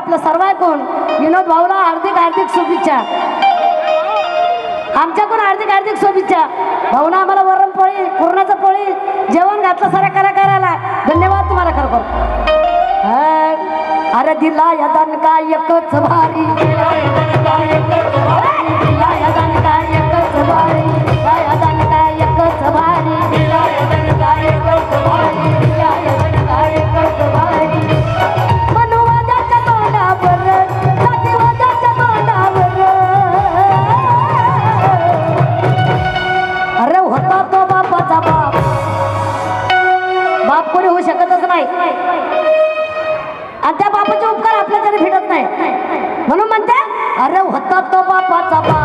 आपलं सर्व ऐकून विनोद भाऊला हार्दिक हार्दिक शुभेच्छा. आमच्याकडून हार्दिक हार्दिक शुभेच्छा. भाऊना आम्हाला वरण पोळी पुरणाचं पोळी जेवण घातलं साऱ्या कलाकाराला. धन्यवाद तुम्हाला खरोखर. अरे दिला या दणका एकच भारी, दिला या दणका एकच भारी, दिला या दणका एकच भारी, दिला या दणका एकच भारी, दिला या दणका एकच भारी, दिला या दणका एकच भारी. मनुवादाच्या तोंडावर, जातीवादाच्या तोंडावर, अरे होता तो बापाचा बाप. बाप कोणी होऊ शकतच नाही आणि त्या बापाचे उपकार आपल्या तरी भेटत नाही. म्हणून म्हणते अरे होता तो बापाचा बाप.